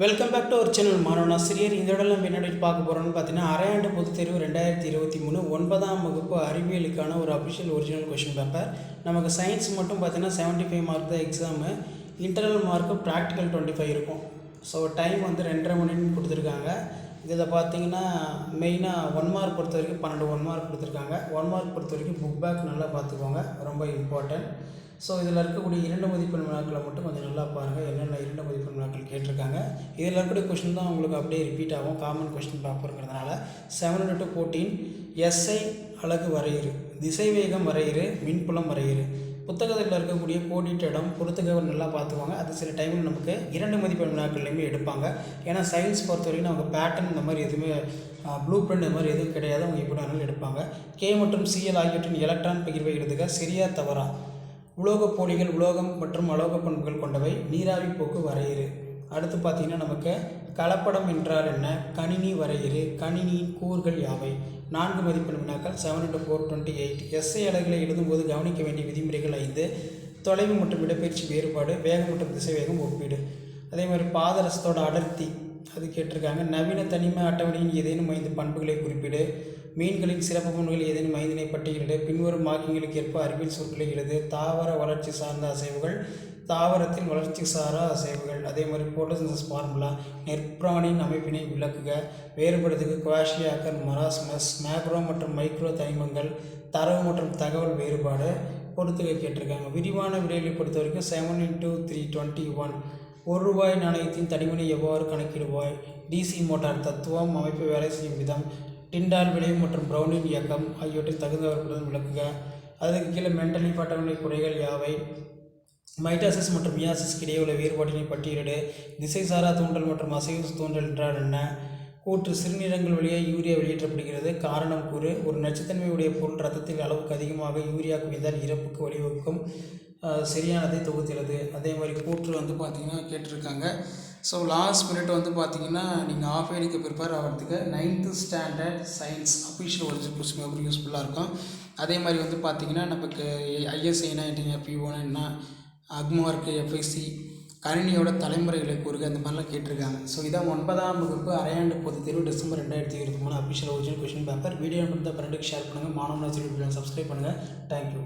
Welcome back to our channel மாணவன் ஆசிரியர். இந்த இடம் நம்ம என்ன பார்க்க போகிறோம்னு பார்த்தீங்கன்னா, அரையாண்டு பொதுத் தேர்வு 2023 9ஆம் வகுப்பு அறிவியலுக்கான ஒரு அஃபிஷியல் ஒரிஜினல் கொஷின் பேப்பர். நமக்கு சயின்ஸ் மட்டும் பார்த்தீங்கன்னா 75 மார்க் தான் எக்ஸாமு. இன்டர்னல் மார்க்கு ப்ராக்டிக்கல் 25 இருக்கும். ஸோ டைம் வந்து 2.5 மணின்னு கொடுத்துருக்காங்க. இதில் பார்த்தீங்கன்னா மெயினாக 1 மார்க் பொறுத்த வரைக்கும் 12 1 மார்க் கொடுத்துருக்காங்க. 1 மார்க் பொறுத்த வரைக்கும் புக் பேக் நல்லா பார்த்துக்கோங்க, ரொம்ப இம்பார்ட்டன்ட். ஸோ இதில் இருக்கக்கூடிய 2 மதிப்பெண் வினாக்களை மட்டும் கொஞ்சம் நல்லா பாருங்கள், என்னென்ன 2 மதிப்பெண் வினாக்கள் கேட்டிருக்காங்க. இதில் இருக்கக்கூடிய கொஷின் தான் உங்களுக்கு அப்படியே ரிப்பீட் ஆகும், காமன் கொஷின் பேப்பருங்கிறதுனால. 7 to 14 எஸ்ஐ அலகு வரையிறு, திசைவேகம் வரையிறு, மின்புலம் வரையிறு. புத்தகத்தில் இருக்கக்கூடிய கோடிட்ட இடம் பொறுத்துக்க நல்லா பார்த்துக்குவாங்க. அது சில டைமில் நமக்கு 2 மதிப்பெண் வினாக்கள்லையுமே எடுப்பாங்க. ஏன்னா சயின்ஸ் பொறுத்த வரைக்கும் நமக்கு பேட்டர்ன் இந்த மாதிரி எதுவுமே ப்ளூ பிரிண்ட் இந்த மாதிரி எதுவும் கிடையாது, அவங்க எப்படி வேணாலும் எடுப்பாங்க. கே மற்றும் சிஎல் ஆகியவற்றின் எலக்ட்ரான் பகிர்வை எடுத்துக்க சரியா தவறா. உலோகப் போலிகள் உலோகம் மற்றும் அலோக பண்புகள் கொண்டவை, நீராவி போக்கு வரையிறு. அடுத்து பார்த்திங்கன்னா நமக்கு கலப்படம் என்றால் என்ன, கணினி வரையிறு, கணினியின் கூறுகள் யாவை. 4 மதிப்பெண் வினாக்கள். 7 to 428 எஸ்ஐ அலகுகளை எழுதும்போது கவனிக்க வேண்டிய விதிமுறைகள் 5. தொலைவு மற்றும் இடப்பெயர்ச்சி வேறுபாடு, வேகம் மற்றும் திசைவேகம் ஒப்பீடு. அதே மாதிரி பாதரசத்தோட அடர்த்தி அது கேட்டிருக்காங்க. நவீன தனிம அட்டவணையின் ஏதேனும் 5 பண்புகளை குறிப்பிடு. மீன்களின் சிறப்பு பண்புகள் ஏதேனும் 5 பட்டியலிடு. பின்வரும் வாக்கியங்களுக்கு ஏற்ப அறிவியல் சொற்களை எழுது. தாவர வளர்ச்சி சார்ந்த அசைவுகள், தாவரத்தின் வளர்ச்சி சாரா அசைவுகள். அதே மாதிரி போட்டோசிந்தசிஸ் ஃபார்முலா, நெற்பிராணியின் அமைப்பினை விளக்குக. வேறுபடுத்துக்கு குவாஷியாக்கர், மராஸ்மஸ், மேக்ரோ மற்றும் மைக்ரோ தனிமங்கள், தரவு மற்றும் தகவல் வேறுபாடு பொறுத்துக்க கேட்டிருக்காங்க. விரிவான விடைகளை பொறுத்த வரைக்கும் 7 into 3 21. ₹1 நாணயத்தின் தடிமனை எவ்வாறு கணக்கிடுவாய். டிசி மோட்டார் தத்துவம், அமைப்பு வேலை செய்யும் விதம், டிண்டால் விளைவு மற்றும் ப்ரௌனின் இயக்கம் ஆகியவற்றின் தகுந்தவர்களுடன் விளக்குக. அதுக்கு கீழே மென்டலி அட்டவணை குறைகள் யாவை. மைட்டாசிஸ் மற்றும் மியாசிஸ்க்கு இடையே உள்ள வேறுபாட்டினை பட்டியலிடு. திசைசாரா தூண்டல் மற்றும் அசைவு தூண்டல் என்றால் என்ன. கூற்று சிறுநீரகங்கள் வழியாக யூரியா வெளியேற்றப்படுகிறது, காரணம் கூறு. ஒரு நச்சுத்தன்மையுடைய பொருள் ரத்தத்தில் அளவுக்கு அதிகமாக யூரியா குவிந்தால் இறப்புக்கு வழிவகுக்கும், சரியானதை தொகுத்துள்ளது. அதே மாதிரி கூற்று வந்து பார்த்திங்கன்னா கேட்டிருக்காங்க. ஸோ லாஸ்ட் மினிட் வந்து பார்த்திங்கன்னா நீங்கள் ஆஃப் ஐடிக்கு ப்ரிப்பேர் ஆகிறதுக்கு 9th standard science official original question paper யூஸ்ஃபுல்லாக இருக்கும். அதே மாதிரி வந்து பார்த்திங்கன்னா நமக்கு ஐஎஸ்ஐனா என்ன, FEOனா என்ன, அக்மார்க்கு, FIC, கணினியோட தலைமுறைகளை கூறுக, அந்த மாதிரிலாம் கேட்டிருக்காங்க. ஸோ இதான் 9ஆம் வகுப்பு அரையாண்டு பொதுத் தேர்வு December 2023 official original question paper. Video மட்டும் தான் ஃப்ரெண்டுக்கு ஷேர் பண்ணுங்கள். மாணவன் சப்ஸ்கிரைப் பண்ணுங்கள். தேங்க்யூ.